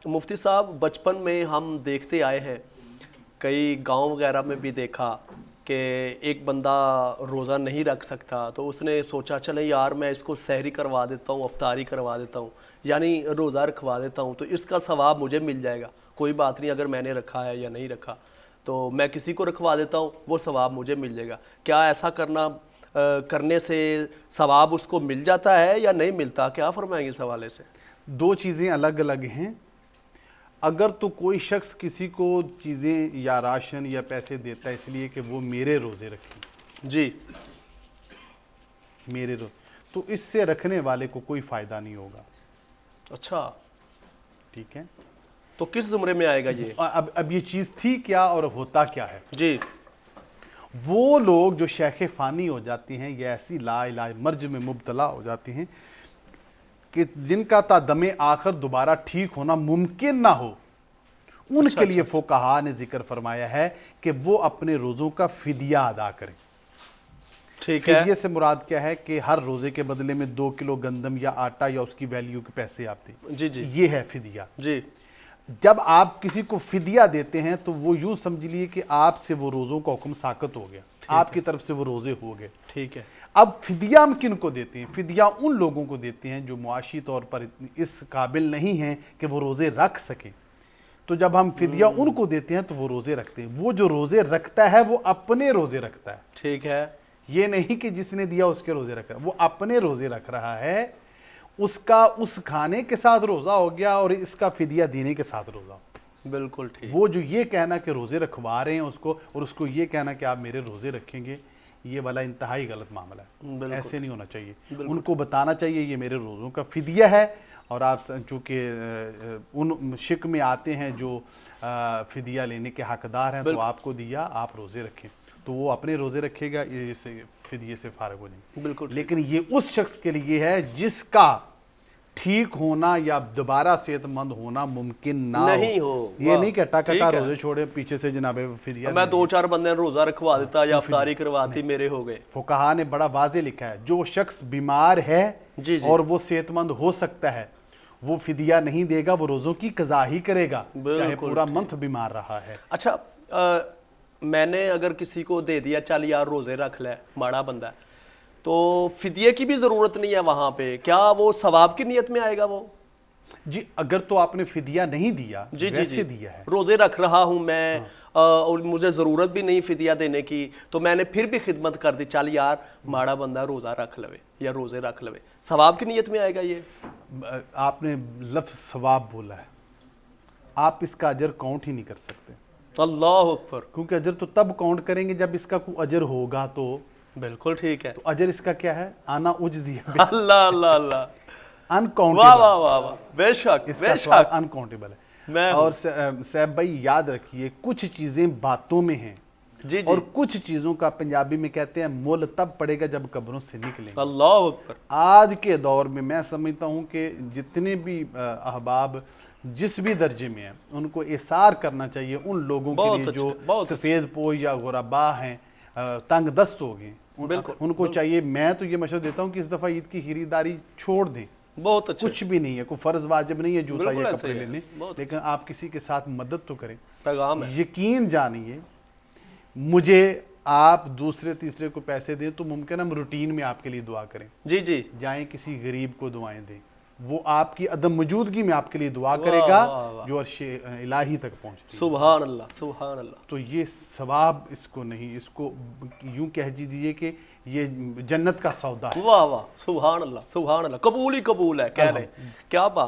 مفتی صاحب بچپن میں ہم دیکھتے آئے ہیں، کئی گاؤں وغیرہ میں بھی دیکھا کہ ایک بندہ روزہ نہیں رکھ سکتا تو اس نے سوچا چلے یار میں اس کو سحری کروا دیتا ہوں، افطاری کروا دیتا ہوں، یعنی روزہ رکھوا دیتا ہوں تو اس کا ثواب مجھے مل جائے گا، کوئی بات نہیں اگر میں نے رکھا ہے یا نہیں رکھا، تو میں کسی کو رکھوا دیتا ہوں وہ ثواب مجھے مل جائے گا۔ کیا ایسا کرنے سے ثواب اس کو مل جاتا ہے یا نہیں ملتا؟ کیا فرمائیں گے اس حوالے سے؟ دو چیزیں الگ الگ ہیں۔ اگر تو کوئی شخص کسی کو چیزیں یا راشن یا پیسے دیتا ہے اس لیے کہ وہ میرے روزے رکھیں، جی میرے روزے، تو اس سے رکھنے والے کو کوئی فائدہ نہیں ہوگا۔ اچھا، ٹھیک ہے، تو کس زمرے میں آئے گا یہ؟ اب یہ چیز تھی کیا اور ہوتا کیا ہے؟ جی، وہ لوگ جو شیخ فانی ہو جاتی ہیں یا ایسی لا الہ مرج میں مبتلا ہو جاتی ہیں کہ جن کا تا دم آخر دوبارہ ٹھیک ہونا ممکن نہ ہو، ان کے لیے فقہا نے ذکر فرمایا ہے کہ وہ اپنے روزوں کا فدیہ ادا کریں۔ ٹھیک ہے، فدیے سے مراد کیا ہے کہ ہر روزے کے بدلے میں 2 کلو گندم یا آٹا یا اس کی ویلیو کے پیسے آپ دیں، جی جی یہ ہے فدیہ۔ جی، جب آپ کسی کو فدیہ دیتے ہیں تو وہ یوں سمجھ لیے کہ آپ سے وہ روزوں کا حکم ساقط ہو گیا، آپ کی طرف سے وہ روزے ہو گئے۔ ٹھیک ہے، اب فدیہ ہم کن کو دیتے ہیں؟ فدیہ ان لوگوں کو دیتے ہیں جو معاشی طور پر اس قابل نہیں ہیں کہ وہ روزے رکھ سکیں، تو جب ہم فدیہ ان کو دیتے ہیں تو وہ روزے رکھتے ہیں۔ وہ جو روزے رکھتا ہے وہ اپنے روزے رکھتا ہے، ٹھیک ہے، یہ نہیں کہ جس نے دیا اس کے روزے رکھ رہا ہے، وہ اپنے روزے رکھ رہا ہے، اس کا اس کھانے کے ساتھ روزہ ہو گیا اور اس کا فدیہ دینے کے ساتھ روزہ ہو گیا۔ بالکل ٹھیک، وہ جو یہ کہنا کہ روزے رکھوا رہے ہیں اس کو اور اس کو یہ کہنا کہ آپ میرے روزے رکھیں گے، یہ والا انتہائی غلط معاملہ ہے، ایسے نہیں ہونا چاہیے۔ ان کو بتانا چاہیے یہ میرے روزوں کا فدیہ ہے، اور آپ چونکہ ان شک میں آتے ہیں جو فدیہ لینے کے حقدار ہیں تو آپ کو دیا، آپ روزے رکھیں، تو وہ اپنے روزے رکھے گا، اس فدیے سے فارغ ہو جائیں گے۔ بالکل، لیکن یہ اس شخص کے لیے ہے جس کا ٹھیک ہونا یا دوبارہ صحت مند ہونا ممکن نہ نہیں ہو، یہ نہیں کہ ٹکا روزے چھوڑے پیچھے سے جناب فدیہ میں 2-4 بندے روزہ رکھوا دیتا یا افطاری کرواتی میرے ہو گئے۔ فقہا نے بڑا واضح لکھا ہے جو شخص بیمار ہے جی جی، اور وہ صحت مند ہو سکتا ہے وہ فدیہ نہیں دے گا، وہ روزوں کی قضا ہی کرے گا چاہے پورا منتھ بیمار رہا ہے۔ اچھا، میں نے اگر کسی کو دے دیا چل یار روزے رکھ لے، ماڑا بندہ ہے، تو فدیے کی بھی ضرورت نہیں ہے وہاں پہ، کیا وہ ثواب کی نیت میں آئے گا وہ؟ جی اگر تو آپ نے فدیہ نہیں دیا، جی جی ویسے جی، دیا ہے، روزے رکھ رہا ہوں میں اور مجھے ضرورت بھی نہیں فدیہ دینے کی، تو میں نے پھر بھی خدمت کر دی، چل یار ماڑا بندہ روزہ رکھ لوے یا روزے رکھ لوے، ثواب کی نیت میں آئے گا یہ؟ آپ نے لفظ ثواب بولا ہے، آپ اس کا اجر کاؤنٹ ہی نہیں کر سکتے، اللہ اکبر، کیونکہ اجر تو تب کاؤنٹ کریں گے جب اس کا کوئی اجر ہوگا، تو بالکل ٹھیک ہے، اجر اس کا کیا ہے؟ آنا اجزی اللہ اللہ اللہ، واہ انکاؤنٹیبل، واہ واہ واہ، بے شک اس بے کا شک، انکاؤنٹیبل ہے۔ میں اور صاحب بھائی یاد رکھیے کچھ چیزیں باتوں میں ہیں جی جی، اور کچھ چیزوں کا پنجابی میں کہتے ہیں مول تب پڑے گا جب قبروں سے نکلیں گے۔ اللہ اکبر، آج کے دور میں سمجھتا ہوں کہ جتنے بھی احباب جس بھی درجے میں ہیں ان کو احسار کرنا چاہیے ان لوگوں کے لیے جو سفید پوش یا غربا ہیں، تنگ دست ہو گئے، ان کو چاہیے، میں تو یہ مشورہ دیتا ہوں کہ اس دفعہ عید کی خریداری چھوڑ دیں، بہت اچھا، کچھ بھی نہیں ہے، کوئی فرض واجب نہیں ہے جوتا یا کپڑے لینے، لیکن آپ کسی کے ساتھ مدد تو کریں۔ پیغام ہے، یقین جانیے مجھے آپ دوسرے تیسرے کو پیسے دیں تو ممکن ہم روٹین میں آپ کے لیے دعا کریں، جی جی، جائیں کسی غریب کو دعائیں دیں، وہ آپ کی عدم موجودگی میں آپ کے لیے دعا کرے گا جو عرش الہی تک پہنچتی ہے۔ سبحان اللہ سبحان اللہ، تو یہ ثواب اس کو نہیں، اس کو یوں کہہ دیجیے کہ یہ جنت کا سودا ہے۔ واہ واہ، سبحان اللہ سبحان اللہ، قبول ہی قبول ہے، کہہ لیں، کیا بات۔